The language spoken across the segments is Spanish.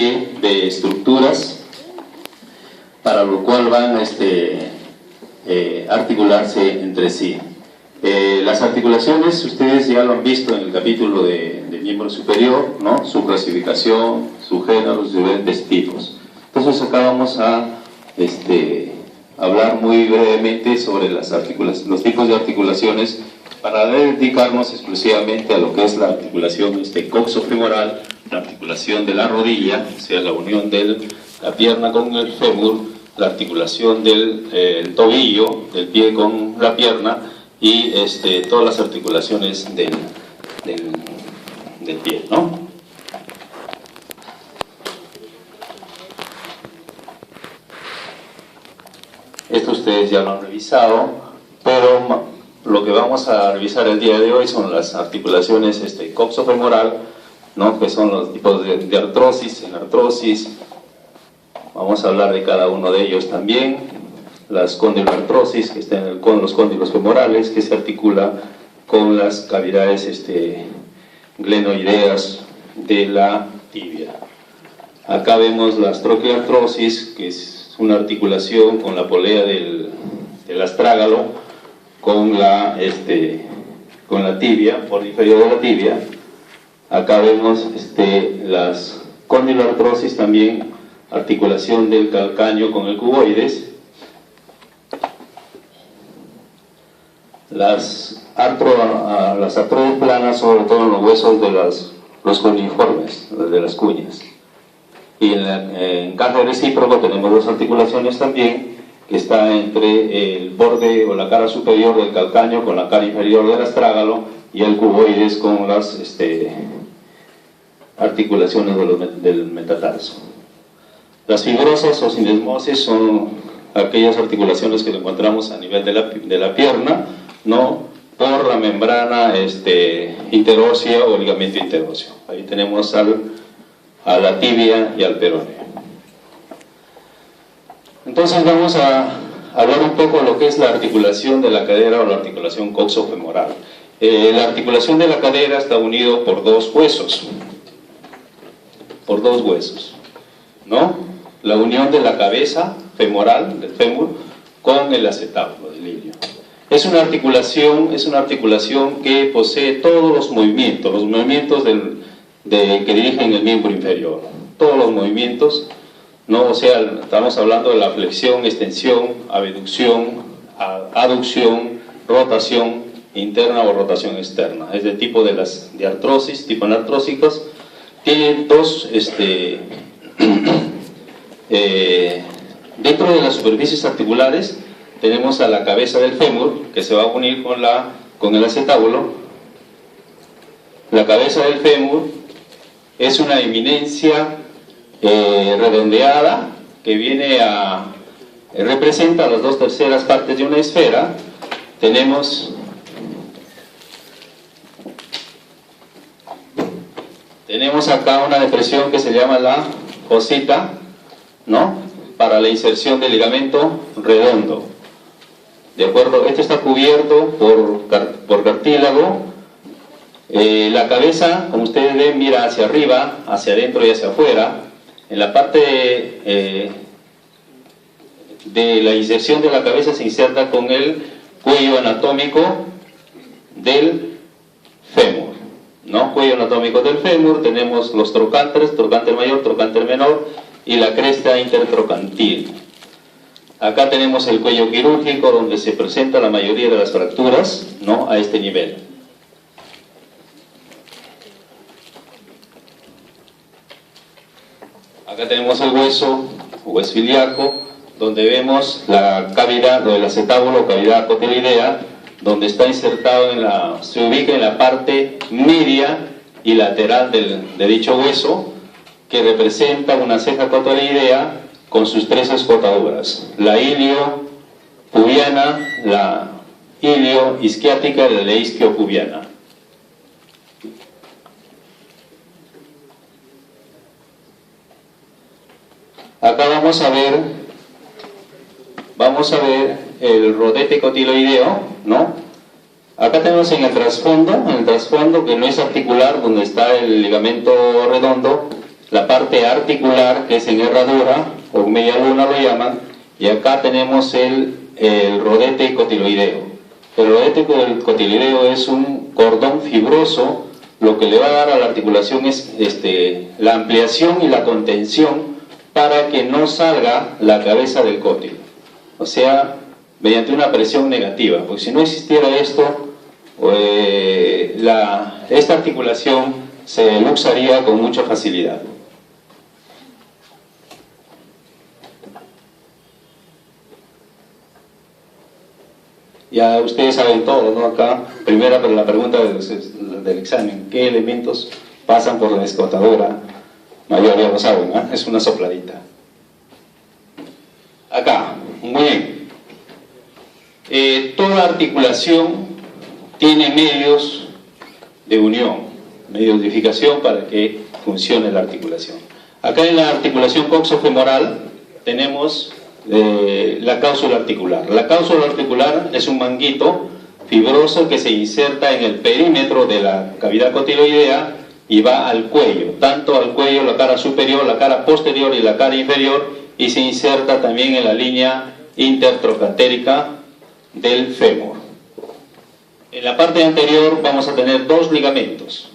serie de estructuras para lo cual van a articularse entre sí. Las articulaciones, ustedes ya lo han visto en el capítulo de miembro superior, ¿no? Su clasificación, su género, sus diferentes tipos. Entonces acá vamos a hablar muy brevemente sobre los tipos de articulaciones para dedicarnos exclusivamente a lo que es la articulación coxofemoral, la articulación de la rodilla, o sea, la unión de la pierna con el fémur, la articulación del tobillo, del pie con la pierna y todas las articulaciones del pie, ¿no? Esto ustedes ya lo han revisado, pero lo que vamos a revisar el día de hoy son las articulaciones coxofemoral, ¿no? Que son los tipos de artrosis. En artrosis vamos a hablar de cada uno de ellos también. Las condiloartrosis, que están con los cóndilos femorales, que se articula con las cavidades glenoideas de la tibia. Acá vemos la troqueartrosis, que es una articulación con la polea del astrágalo, con la tibia, por inferior de la tibia. Acá vemos las condiloartrosis también, articulación del calcáneo con el cuboides. Las artrodes planas, sobre todo en los huesos de los cuneiformes, de las cuñas. Y en encaje recíproco tenemos dos articulaciones también, que está entre el borde o la cara superior del calcáneo con la cara inferior del astrágalo y el cuboides con las articulaciones del metatarso. Las fibrosas o sindesmosis son aquellas articulaciones que encontramos a nivel de la pierna, ¿no? Por la membrana interósea o ligamento interóseo. Ahí tenemos a la tibia y al peroneo. Entonces vamos a hablar un poco de lo que es la articulación de la cadera o la articulación coxofemoral. La articulación de la cadera está unido por dos huesos, ¿no? La unión de la cabeza femoral, del fémur, con el acetábulo, del ilio. Es una articulación que posee todos los movimientos que dirigen el miembro inferior, todos los movimientos, ¿no? O sea, estamos hablando de la flexión, extensión, abducción, aducción, rotación interna o rotación externa. Es de tipo de artrosis, tipo anartrósicos. Tienen dos, dentro de las superficies articulares tenemos a la cabeza del fémur, que se va a unir con el acetábulo. La cabeza del fémur es una eminencia redondeada que representa las 2/3 partes de una esfera. Tenemos acá una depresión que se llama la fosita, ¿no? Para la inserción del ligamento redondo. ¿De acuerdo? Esto está cubierto por cartílago. La cabeza, como ustedes ven, mira hacia arriba, hacia adentro y hacia afuera. En la parte de la inserción de la cabeza se inserta con el cuello anatómico del fémur, ¿no? Cuello anatómico del fémur, tenemos los trocánteres, trocánter mayor, trocánter menor y la cresta intertrocantil. Acá tenemos el cuello quirúrgico, donde se presenta la mayoría de las fracturas, ¿no? A este nivel. Acá tenemos el hueso ilíaco, donde vemos la cavidad del acetábulo, cavidad cotiloidea, donde está insertado se ubica en la parte media y lateral de dicho hueso, que representa una ceja cotiloidea con sus 3 escotaduras, la ilio-pubiana, la ilio-isquiática y la isquiopubiana. Acá vamos a ver el rodete cotiloideo, ¿no? Acá tenemos en el trasfondo que no es articular, donde está el ligamento redondo, la parte articular, que es en herradura, o media luna lo llaman, y acá tenemos el rodete cotiloideo. El rodete cotiloideo es un cordón fibroso, lo que le va a dar a la articulación es la ampliación y la contención para que no salga la cabeza del cótilo. O sea, mediante una presión negativa, porque si no existiera esto, esta articulación se luxaría con mucha facilidad. Ya ustedes saben todo, ¿no? Acá, primera la pregunta del examen, ¿qué elementos pasan por la escotadura mayor? Ya lo saben, ¿eh? Es una sopladita. Acá, muy bien. Toda articulación tiene medios de unión, medios de unificación para que funcione la articulación. Acá en la articulación coxofemoral tenemos la cápsula articular. La cápsula articular es un manguito fibroso que se inserta en el perímetro de la cavidad cotiloidea y va al cuello, tanto al cuello, la cara superior, la cara posterior y la cara inferior, y se inserta también en la línea intertrocantérica del fémur. En la parte anterior vamos a tener dos ligamentos,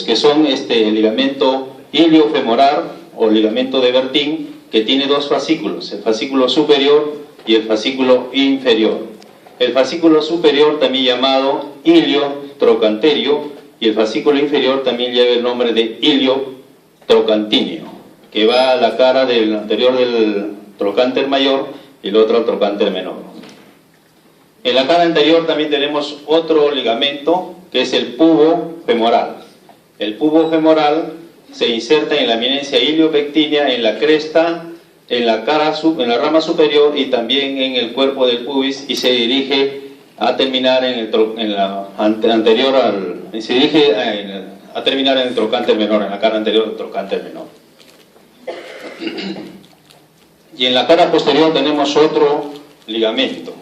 que son el ligamento iliofemoral o ligamento de Bertin, que tiene dos fascículos, el fascículo superior y el fascículo inferior. El fascículo superior, también llamado iliotrocanterio, y el fascículo inferior también lleva el nombre de iliotrocantinio, que va a la cara del anterior del trocánter mayor y el otro al trocánter menor. En la cara anterior también tenemos otro ligamento, que es el pubo femoral. El pubo femoral se inserta en la eminencia iliopectínea, en la cresta, en la rama superior y también en el cuerpo del pubis, y se dirige a terminar en el trocánter menor, en la cara anterior del trocánter menor. Y en la cara posterior tenemos otro ligamento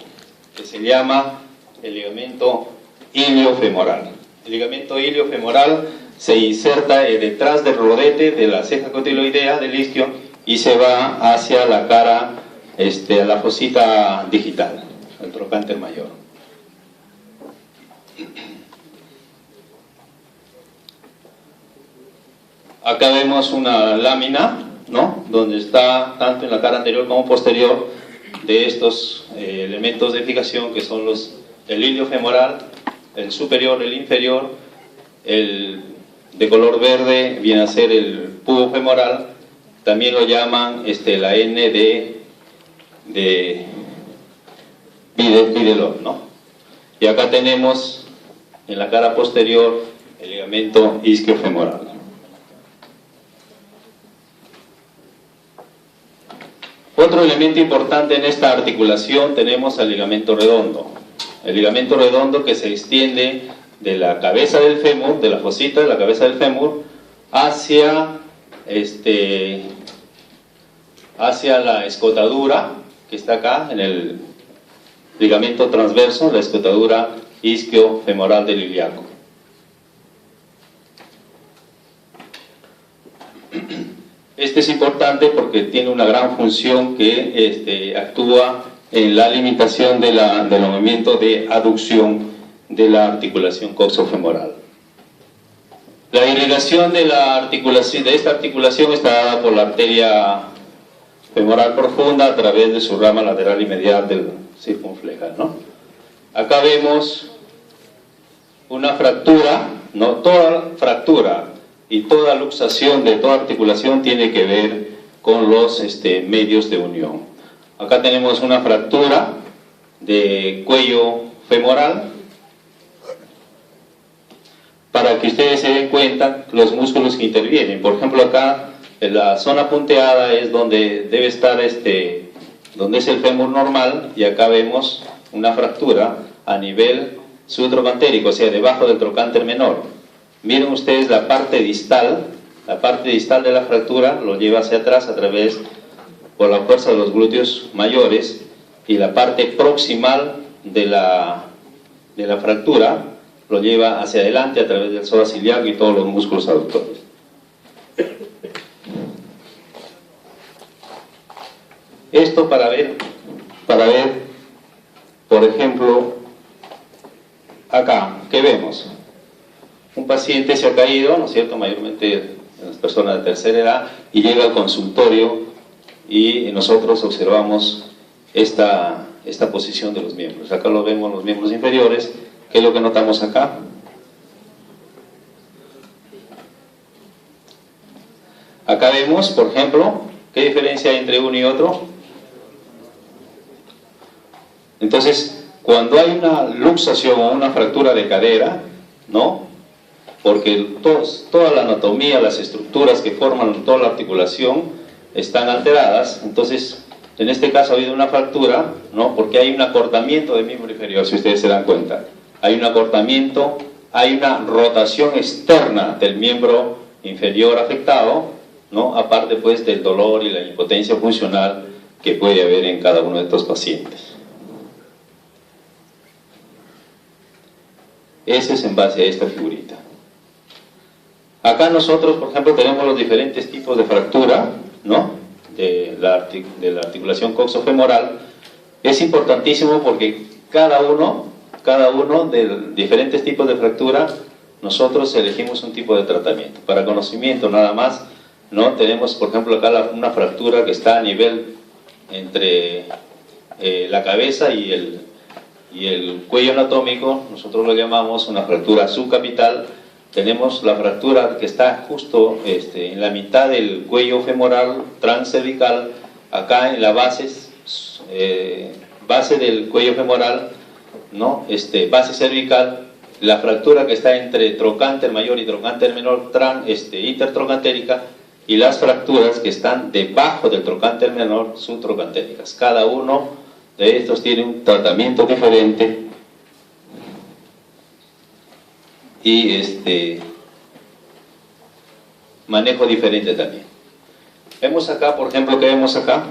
que se llama el ligamento iliofemoral. El ligamento iliofemoral se inserta detrás del rodete de la ceja cotiloidea del isquio y se va hacia la cara, a la fosita digital, el trocánter mayor. Acá vemos una lámina, ¿no?, donde está tanto en la cara anterior como posterior de estos elementos de fijación, que son el ilio femoral, el superior, el inferior, el de color verde viene a ser el pubo femoral, también lo llaman la N de Bidelot, ¿no? Y acá tenemos en la cara posterior el ligamento isquiofemoral. Otro elemento importante en esta articulación tenemos el ligamento redondo. El ligamento redondo que se extiende de la cabeza del fémur, de la fosita de la cabeza del fémur, hacia la escotadura, que está acá en el ligamento transverso, la escotadura isquiofemoral del ilíaco. Este es importante porque tiene una gran función que actúa en la limitación del movimiento de aducción de la articulación coxofemoral. La irrigación de esta articulación está dada por la arteria femoral profunda a través de su rama lateral y medial del circunflejar, ¿no? Acá vemos una fractura, ¿no? Toda fractura y toda luxación de toda articulación tiene que ver con los medios de unión. Acá tenemos una fractura de cuello femoral, para que ustedes se den cuenta los músculos que intervienen. Por ejemplo, acá en la zona punteada es donde debe estar donde es el fémur normal, y acá vemos una fractura a nivel subtrocantérico, o sea, debajo del trocánter menor. Miren ustedes la parte distal de la fractura lo lleva hacia atrás por la fuerza de los glúteos mayores, y la parte proximal de la fractura lo lleva hacia adelante a través del psoas ilíaco y todos los músculos aductores. Esto para ver, por ejemplo, acá, ¿qué vemos? Un paciente se ha caído, ¿no es cierto?, mayormente las personas de tercera edad, y llega al consultorio y nosotros observamos esta posición de los miembros. Acá lo vemos los miembros inferiores. ¿Qué es lo que notamos acá? Acá vemos, por ejemplo, ¿qué diferencia hay entre uno y otro? Entonces, cuando hay una luxación o una fractura de cadera, ¿no?, porque toda la anatomía, las estructuras que forman toda la articulación están alteradas, entonces en este caso ha habido una fractura, ¿no?, porque hay un acortamiento del miembro inferior, si ustedes se dan cuenta. Hay un acortamiento, hay una rotación externa del miembro inferior afectado, ¿no?, aparte pues del dolor y la impotencia funcional que puede haber en cada uno de estos pacientes. Ese es en base a esta figurita. Acá nosotros, por ejemplo, tenemos los diferentes tipos de fractura, ¿no?, de la articulación coxofemoral. Es importantísimo porque cada uno de diferentes tipos de fractura, nosotros elegimos un tipo de tratamiento. Para conocimiento nada más, ¿no?, tenemos, por ejemplo, acá una fractura que está a nivel entre la cabeza y el cuello anatómico. Nosotros lo llamamos una fractura subcapital. Tenemos la fractura que está justo en la mitad del cuello femoral transcervical, acá en la base del cuello femoral, ¿no?, base cervical. La fractura que está entre trocánter mayor y trocánter menor, intertroncantérica, y las fracturas que están debajo del trocánter menor, subtroncantéricas. Cada uno de estos tiene un tratamiento diferente y manejo diferente también. Vemos acá, por ejemplo, ¿qué vemos acá?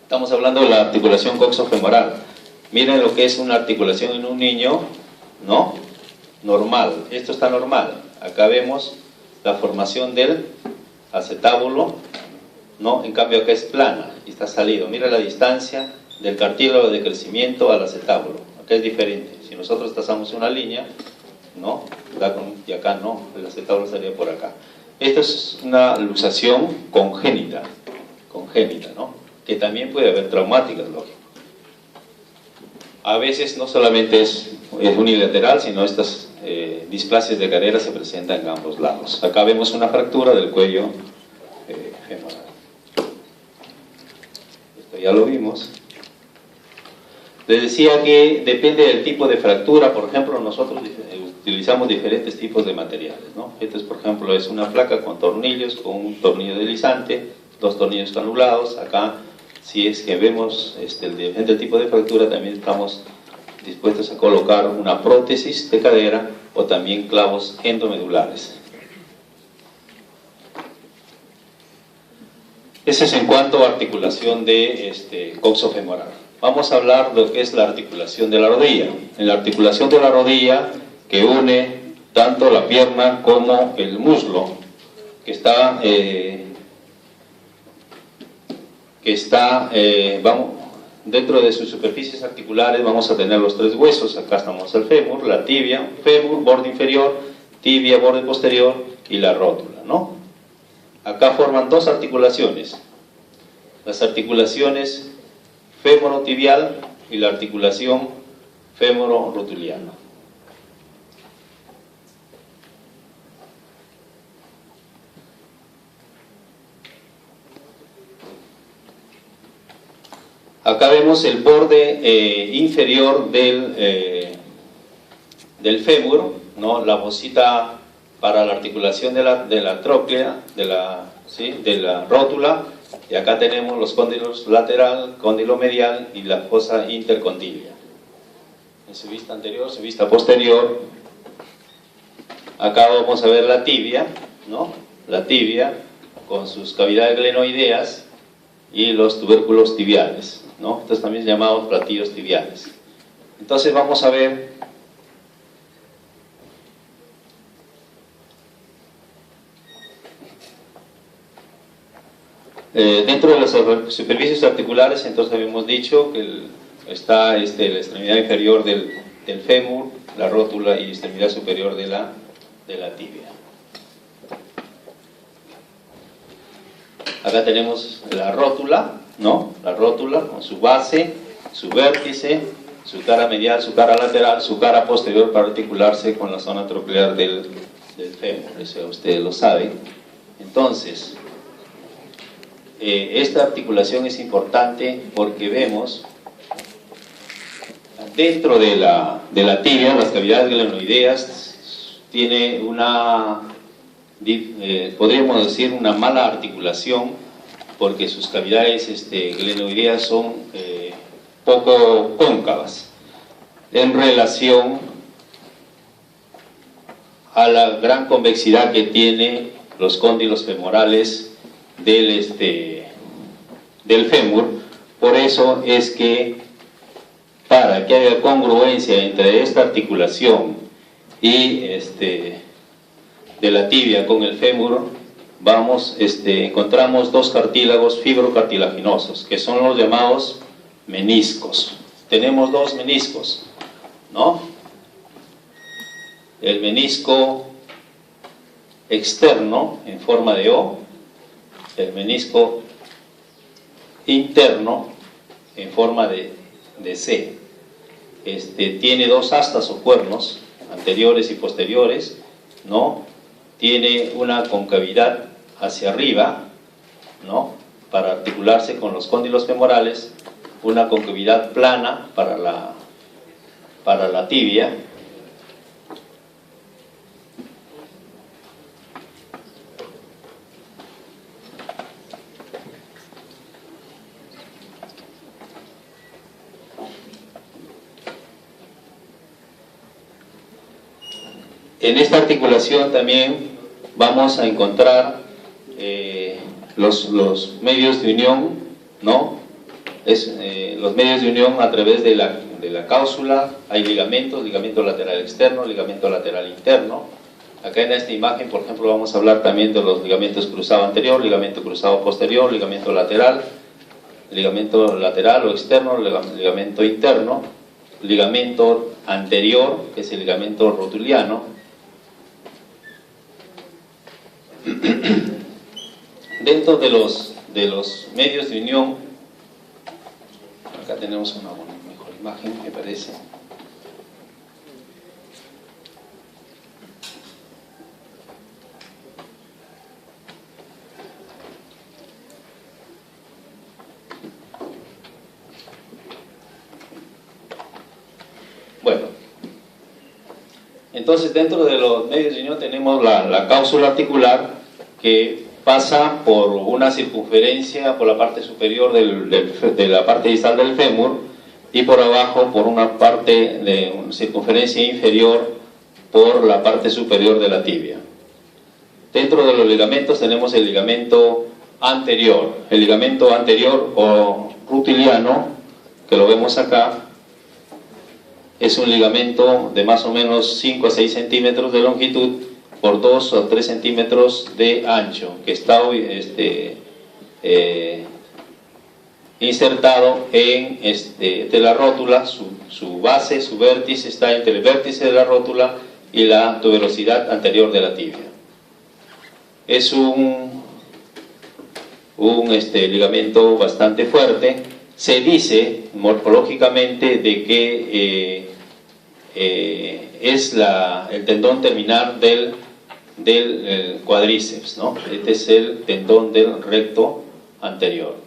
Estamos hablando de la articulación coxofemoral. Miren lo que es una articulación en un niño, ¿no?, normal. Esto está normal. Acá vemos la formación del acetábulo, ¿no? En cambio acá es plana y está salido. Mira la distancia del cartílago de crecimiento al acetábulo. Acá es diferente. Si nosotros trazamos una línea, ¿no?, y acá no, el acetábulo estaría por acá. Esta es una luxación congénita, ¿no?, que también puede haber traumáticas, lógico. A veces no solamente es unilateral, sino estas displasias de cadera se presentan en ambos lados. Acá vemos una fractura del cuello femoral. Esto ya lo vimos. Les decía que depende del tipo de fractura. Por ejemplo, nosotros utilizamos diferentes tipos de materiales, ¿no? Este, por ejemplo, es una placa con tornillos, con un tornillo deslizante, dos tornillos canulados. Acá, si es que vemos el tipo de fractura, también estamos dispuestos a colocar una prótesis de cadera o también clavos endomedulares. Ese es en cuanto a articulación de coxofemoral. Vamos a hablar de lo que es la articulación de la rodilla. En la articulación de la rodilla, que une tanto la pierna como el muslo, que está dentro de sus superficies articulares, vamos a tener los tres huesos. Acá estamos el fémur, la tibia, fémur, borde inferior, tibia, borde posterior, y la rótula, ¿no? Acá forman dos articulaciones, las articulaciones fémoro-tibial y la articulación fémoro-rotuliana. Acá vemos el borde inferior del fémur, ¿no?, la fosita para la articulación de la tróclea, de la rótula, y acá tenemos los cóndilos lateral, cóndilo medial y la fosa intercondilia. En su vista anterior, su vista posterior, acá vamos a ver la tibia, ¿no?, la tibia con sus cavidades glenoideas y los tubérculos tibiales, ¿no? Estos también llamados platillos tibiales. Entonces vamos a ver dentro de las superficies articulares. Entonces habíamos dicho que está la extremidad inferior del fémur, la rótula y extremidad superior de la tibia. Acá tenemos la rótula, ¿no? La rótula con su base, su vértice, su cara medial, su cara lateral, su cara posterior para articularse con la zona tronclear del fémur. Eso ustedes lo saben. Entonces, esta articulación es importante porque vemos dentro de la tibia, las cavidades glenoideas tiene una, podríamos decir, una mala articulación, porque sus cavidades glenoideas son poco cóncavas en relación a la gran convexidad que tiene los cóndilos femorales del fémur. Por eso es que para que haya congruencia entre esta articulación y de la tibia con el fémur, encontramos dos cartílagos fibrocartilaginosos, que son los llamados meniscos. Tenemos dos meniscos, ¿no? El menisco externo en forma de O, el menisco interno en forma de C. Tiene dos astas o cuernos, anteriores y posteriores, ¿no? Tiene una concavidad hacia arriba, ¿no? Para articularse con los cóndilos femorales, una concavidad plana para la tibia. En esta articulación también vamos a encontrar los medios de unión, ¿no? Los medios de unión a través de la cáusula. Hay ligamentos, ligamento lateral externo, ligamento lateral interno. Acá en esta imagen, por ejemplo, vamos a hablar también de los ligamentos cruzado anterior, ligamento cruzado posterior, ligamento lateral o externo, ligamento interno, ligamento anterior, que es el ligamento rotuliano. Dentro de los medios de unión, acá tenemos una mejor imagen, me parece. Bueno, entonces dentro de los medios de unión tenemos la cáusula articular, que pasa por una circunferencia por la parte superior de la parte distal del fémur, y por abajo por una parte de una circunferencia inferior por la parte superior de la tibia. Dentro de los ligamentos tenemos el ligamento anterior o rutiliano, que lo vemos acá. Es un ligamento de más o menos 5 a 6 centímetros de longitud por 2 o 3 centímetros de ancho, que está insertado entre la rótula. Su base, su vértice está entre el vértice de la rótula y la tuberosidad anterior de la tibia. Es un ligamento bastante fuerte. Se dice morfológicamente de que es el tendón terminal del cuádriceps, ¿no? Este es el tendón del recto anterior.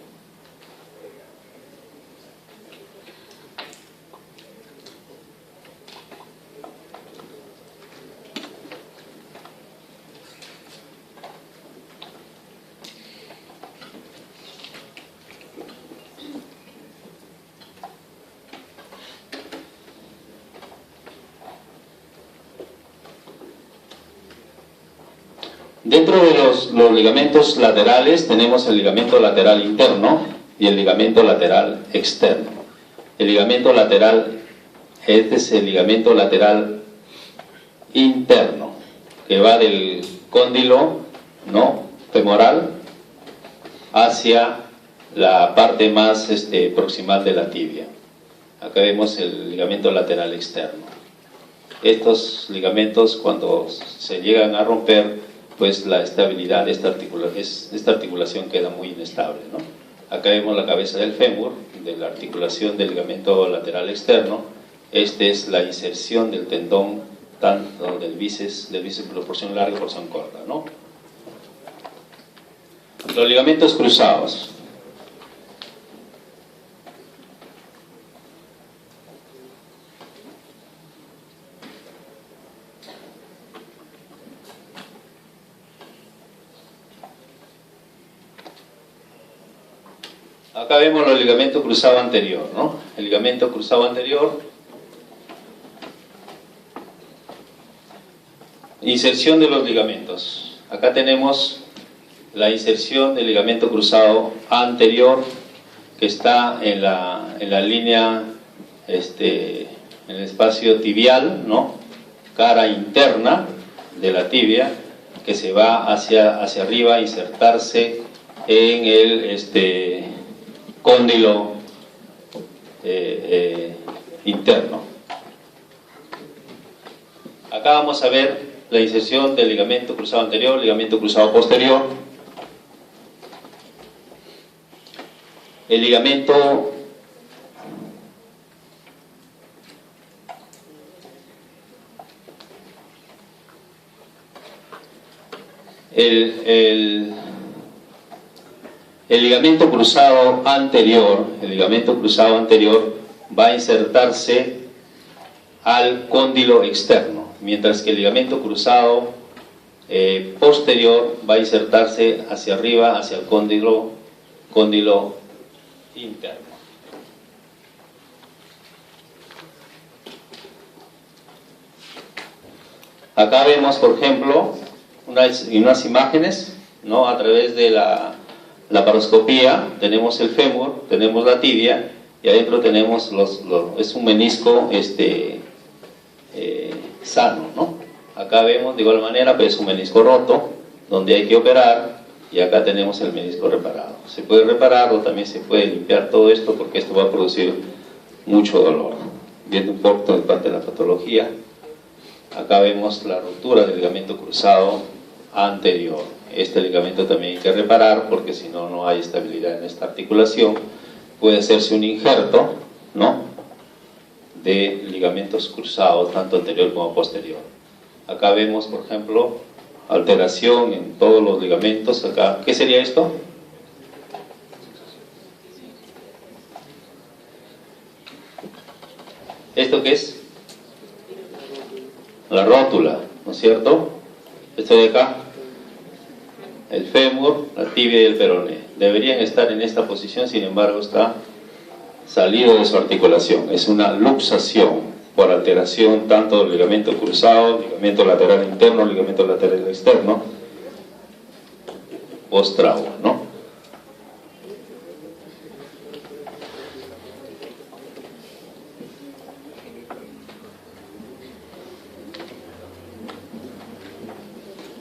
Dentro de los ligamentos laterales tenemos el ligamento lateral interno y el ligamento lateral externo. El ligamento lateral Este es el ligamento lateral interno, que va del cóndilo, ¿no?, femoral hacia la parte más proximal de la tibia. Acá vemos el ligamento lateral externo. Estos ligamentos, cuando se llegan a romper, pues la estabilidad de esta articulación queda muy inestable, ¿no? Acá vemos la cabeza del fémur, de la articulación del ligamento lateral externo. Esta es la inserción del tendón, tanto del bíceps por porción larga y porción corta, ¿no? Los ligamentos cruzados. Acá vemos el ligamento cruzado anterior, ¿no? El ligamento cruzado anterior. Inserción de los ligamentos. Acá tenemos la inserción del ligamento cruzado anterior, que está en la línea, en el espacio tibial, ¿no?, cara interna de la tibia, que se va hacia arriba a insertarse en el cóndilo interno. Acá vamos a ver la inserción del ligamento cruzado anterior, ligamento cruzado posterior. El ligamento el ligamento cruzado anterior, va a insertarse al cóndilo externo, mientras que el ligamento cruzado posterior va a insertarse hacia arriba, hacia el cóndilo interno. Acá vemos, por ejemplo, unas imágenes, ¿no?, a través de la laparoscopía. Tenemos el fémur, tenemos la tibia, y adentro tenemos es un menisco sano, ¿no? Acá vemos de igual manera, pero es un menisco roto, donde hay que operar, y acá tenemos el menisco reparado. Se puede reparar o también se puede limpiar todo esto, porque esto va a producir mucho dolor. Viendo un poco de parte de la patología, acá vemos la ruptura del ligamento cruzado anterior. Este ligamento también hay que reparar, porque si no, no hay estabilidad en esta articulación. Puede hacerse un injerto, ¿no?, de ligamentos cruzados, tanto anterior como posterior. Acá vemos, por ejemplo, alteración en todos los ligamentos. Acá, ¿qué sería esto? ¿Esto qué es? La rótula, ¿no es cierto? Esto de acá, el fémur, la tibia y el peroné. Deberían estar en esta posición, sin embargo está salido de su articulación. Es una luxación por alteración tanto del ligamento cruzado, ligamento lateral interno, ligamento lateral externo, post-trauma, ¿no?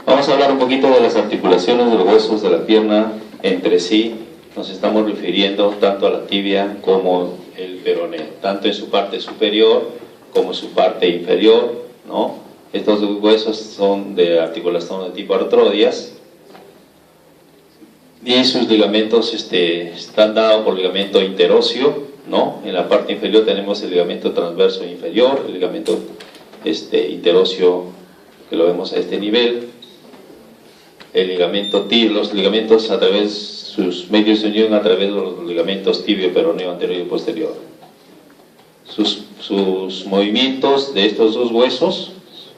Vamos a hablar un poquito de las articulaciones de los huesos de la pierna entre sí. Nos estamos refiriendo tanto a la tibia como el peroné, tanto en su parte superior como en su parte inferior, ¿no? Estos huesos son de articulación de tipo artrodias, y sus ligamentos están dados por ligamento interóseo, ¿no? En la parte inferior tenemos el ligamento transverso inferior, el ligamento interóseo, que lo vemos a este nivel. El ligamento tibio, los ligamentos a través, sus medios de unión a través de los ligamentos tibio, peroneo, anterior y posterior. Sus movimientos de estos dos huesos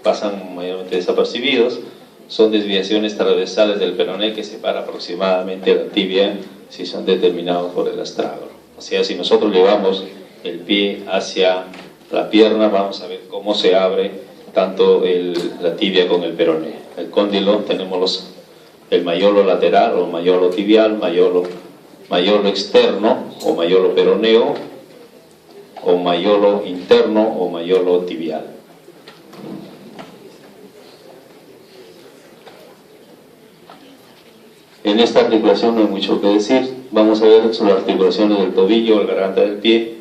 pasan mayormente desapercibidos. Son desviaciones transversales del peroné que separa aproximadamente la tibia, si son determinados por el astrágalo. O sea, si nosotros llevamos el pie hacia la pierna, vamos a ver cómo se abre tanto la tibia con el peroné. El cóndilo, tenemos el mayolo lateral o mayolo tibial, mayolo externo o mayolo peroneo, o mayolo interno o mayolo tibial. En esta articulación no hay mucho que decir. Vamos a ver sobre las articulaciones del tobillo, la garganta del pie.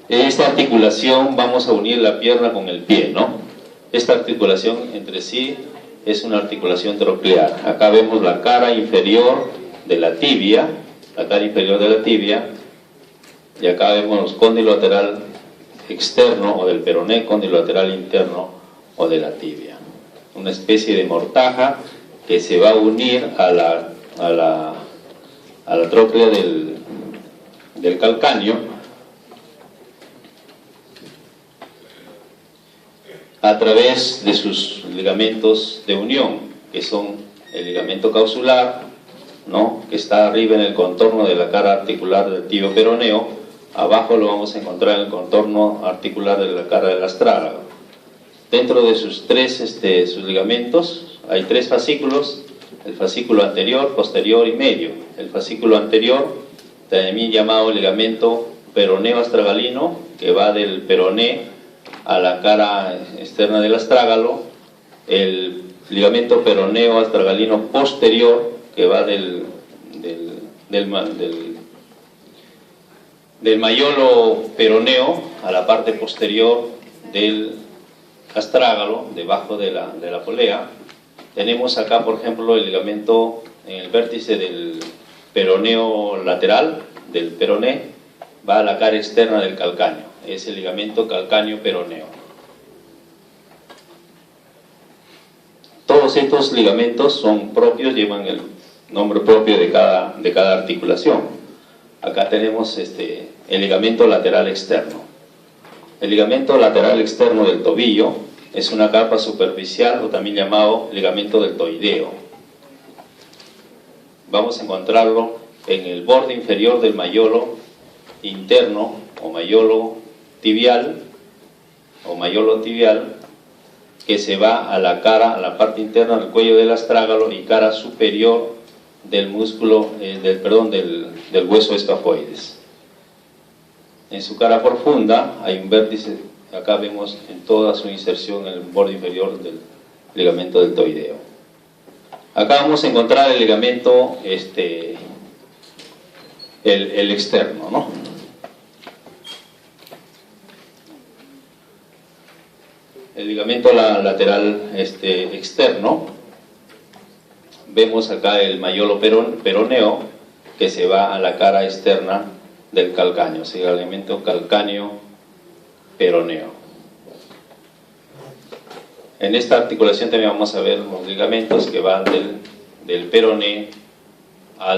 En esta articulación vamos a unir la pierna con el pie, ¿no? Esta articulación entre sí es una articulación troclear. Acá vemos la cara inferior de la tibia, y acá vemos cóndilo lateral externo o del peroné, cóndilo lateral interno o de la tibia. Una especie de mortaja que se va a unir a la tróclea del calcáneo a través de sus ligamentos de unión, que son el ligamento causular, ¿no?, que está arriba en el contorno de la cara articular del tibio peroneo. Abajo lo vamos a encontrar en el contorno articular de la cara del astrágalo. Dentro de sus sus ligamentos hay tres fascículos: el fascículo anterior, posterior y medio. El fascículo anterior, también llamado ligamento peroneo astragalino, que va del peroné a la cara externa del astrágalo. El ligamento peroneo astragalino posterior, que va del mayolo peroneo a la parte posterior del astrágalo, debajo de la polea. Tenemos acá, por ejemplo, el ligamento en el vértice del peroneo lateral, del peroné, va a la cara externa del calcáneo. Es el ligamento calcáneo peroneo. Todos estos ligamentos son propios, llevan el nombre propio de cada articulación. Acá tenemos el ligamento lateral externo. El ligamento lateral externo del tobillo es una capa superficial, o también llamado ligamento deltoideo. Vamos a encontrarlo en el borde inferior del mayolo interno o mayolo tibial, que se va a la cara, a la parte interna del cuello del astrágalo y cara superior del músculo, del hueso escafoides. En su cara profunda hay un vértice, acá vemos en toda su inserción en el borde inferior del ligamento deltoideo. Acá vamos a encontrar el ligamento el externo, ¿no? El ligamento lateral externo, vemos acá el mayolo peroneo, que se va a la cara externa del calcáneo, o sea, el ligamento calcáneo peroneo. En esta articulación también vamos a ver los ligamentos que van del peroné a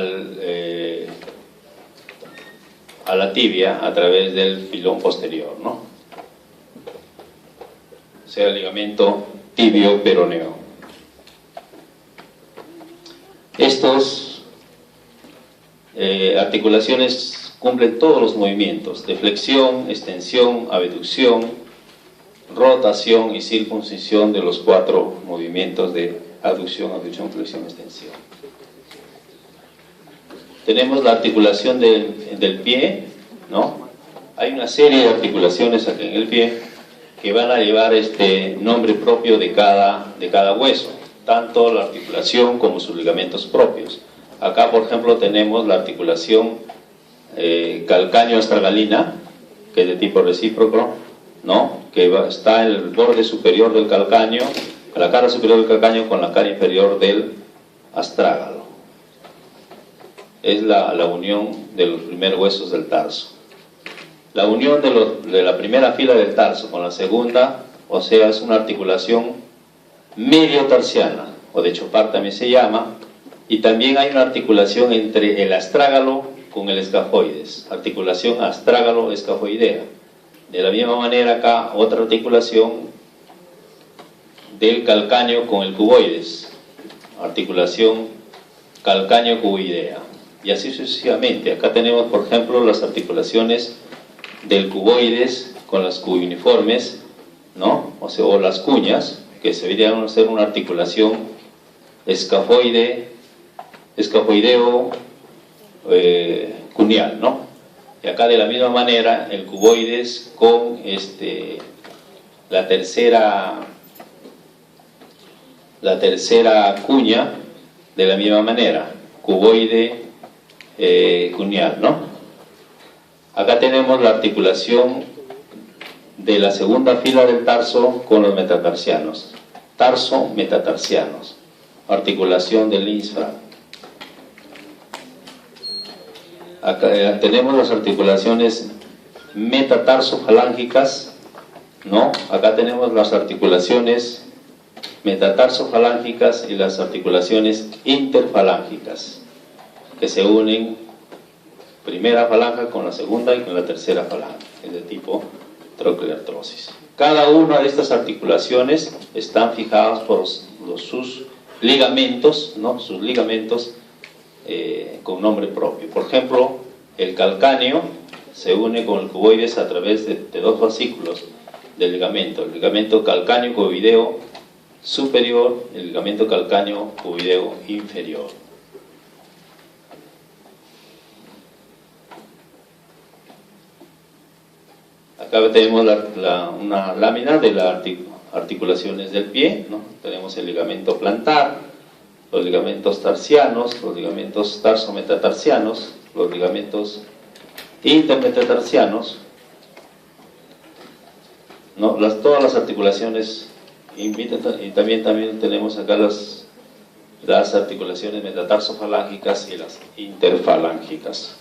la tibia a través del filón posterior, ¿no? O sea, el ligamento tibio peroneo. Estas articulaciones cumplen todos los movimientos de flexión, extensión, abducción, rotación y circuncisión de los 4 movimientos de abducción, flexión, extensión. Tenemos la articulación del pie, ¿no? Hay una serie de articulaciones aquí en el pie que van a llevar nombre propio de cada hueso, tanto la articulación como sus ligamentos propios. Acá, por ejemplo, tenemos la articulación calcáneo-astragalina, que es de tipo recíproco, ¿no?, que está en el borde superior del calcáneo, la cara superior del calcáneo con la cara inferior del astrágalo. Es la unión de los primeros huesos del tarso. La unión de la primera fila del tarso con la segunda, o sea, es una articulación medio-tarsiana, o de Chopard también se llama, y también hay una articulación entre el astrágalo con el escafoides, articulación astrágalo-escafoidea. De la misma manera acá otra articulación del calcáneo con el cuboides, articulación calcáneo-cuboidea, y así sucesivamente. Acá tenemos, por ejemplo, las articulaciones del cuboides con las cubiformes, ¿no?, o las cuñas, que se deberían ser una articulación escafoideo cuneal, ¿no? Y acá de la misma manera el cuboides con la tercera cuña de la misma manera, cuboide cuñal, ¿no? Acá tenemos la articulación de la segunda fila del tarso con los metatarsianos, tarso-metatarsianos, articulación del infra. Acá tenemos las articulaciones metatarsofalángicas, ¿no? Acá tenemos las articulaciones metatarsofalángicas y las articulaciones interfalángicas, que se unen primera falange con la segunda y con la tercera falange, es de tipo troncleartrosis. Cada una de estas articulaciones están fijadas por sus ligamentos, ¿no? Sus ligamentos con nombre propio. Por ejemplo, el calcáneo se une con el cuboides a través de dos fascículos del ligamento, el ligamento calcáneo cuboideo superior y el ligamento calcáneo cuboideo inferior. Acá tenemos una lámina de las articulaciones del pie, ¿no? Tenemos el ligamento plantar, los ligamentos tarsianos, los ligamentos tarsometatarsianos, los ligamentos intermetatarsianos, ¿no? Todas las articulaciones, y también tenemos acá las articulaciones metatarsofalángicas y las interfalángicas.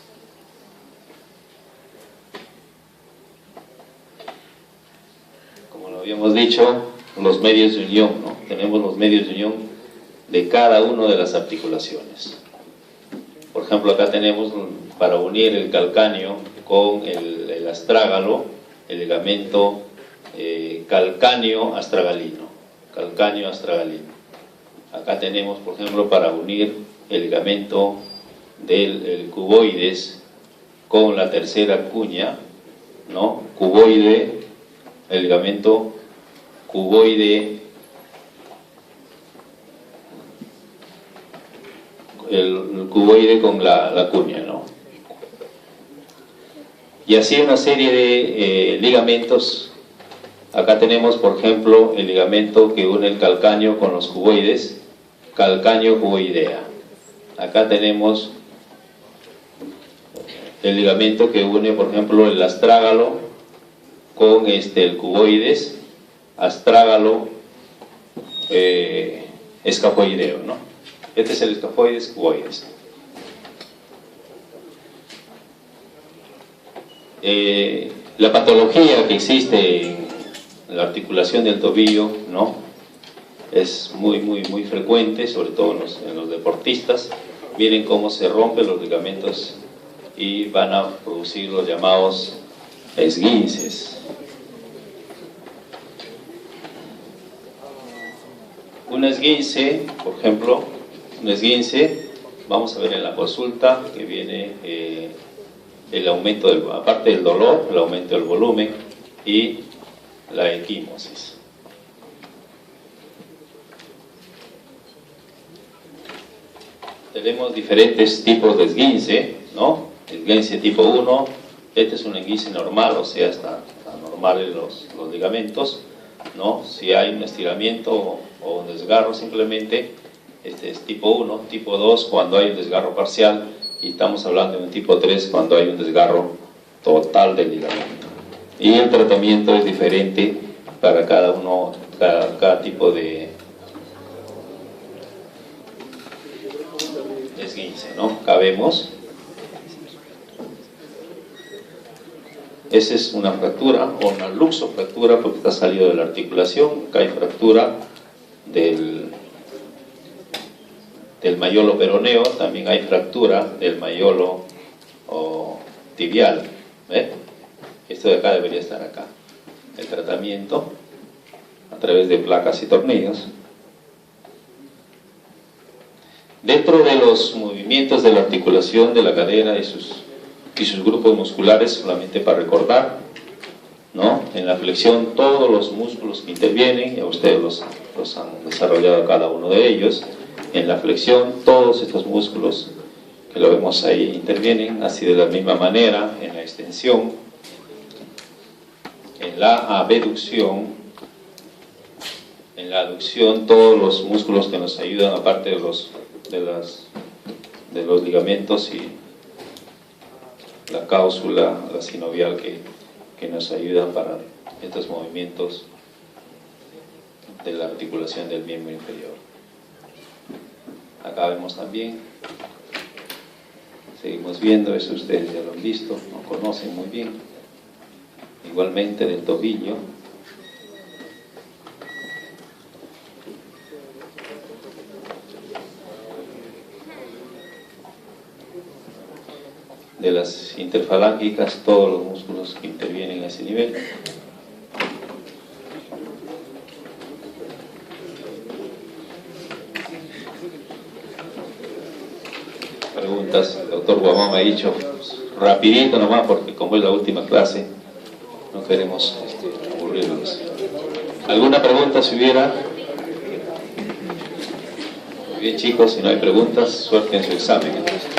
Como lo habíamos dicho, los medios de unión, ¿no? Tenemos los medios de unión de cada una de las articulaciones. Por ejemplo, acá tenemos para unir el calcáneo con el astrágalo, el ligamento calcáneo astragalino. Acá tenemos, por ejemplo, para unir el ligamento del cuboides con la tercera cuña, ¿no? Cuboide, el ligamento cuboide, el cuboide con la cuña, ¿no? Y así una serie de ligamentos. Acá tenemos, por ejemplo, el ligamento que une el calcáneo con los cuboides, calcáneo cuboidea. Acá tenemos el ligamento que une, por ejemplo, el astrágalo con el cuboides, astrágalo escafoideo, ¿no? Este es el escafoides cuboides. La patología que existe en la articulación del tobillo, ¿no? Es muy frecuente, sobre todo en los deportistas. Miren cómo se rompen los ligamentos y van a producir los llamados esguinces. Un esguince, por ejemplo, vamos a ver en la consulta que viene el aumento, aparte del dolor, el aumento del volumen y la equimosis. Tenemos diferentes tipos de esguince, ¿no? Esguince tipo 1, este es un esguince normal, o sea, está normal en los ligamentos, ¿no? Si hay un estiramiento o un desgarro simplemente, este es tipo 1, tipo 2 cuando hay un desgarro parcial, y estamos hablando de un tipo 3 cuando hay un desgarro total del ligamento. Y el tratamiento es diferente para cada tipo de esguince, ¿no? Acá vemos. Esa es una fractura o una luxofractura porque está salido de la articulación. Acá hay fractura del mayolo peroneo, también hay fractura del mayolo tibial. ¿Ve? Esto de acá debería estar acá. El tratamiento a través de placas y tornillos. Dentro de los movimientos de la articulación de la cadera y sus grupos musculares, solamente para recordar, ¿no? En la flexión todos los músculos que intervienen, ya ustedes los han desarrollado cada uno de ellos. En la flexión todos estos músculos que lo vemos ahí, intervienen así de la misma manera en la extensión, en la abducción, en la aducción, todos los músculos que nos ayudan, aparte de los ligamentos y la cáusula, la sinovial que nos ayudan para estos movimientos de la articulación del miembro inferior. Acá vemos también, seguimos viendo, eso ustedes ya lo han visto, lo conocen muy bien, igualmente del tobillo, de las interfalángicas, todos los músculos que intervienen a ese nivel. Preguntas, el doctor Guamán me ha dicho rapidito nomás, porque como es la última clase, no queremos aburrirlos. ¿Alguna pregunta si hubiera? Muy bien, chicos, si no hay preguntas, suerte en su examen entonces.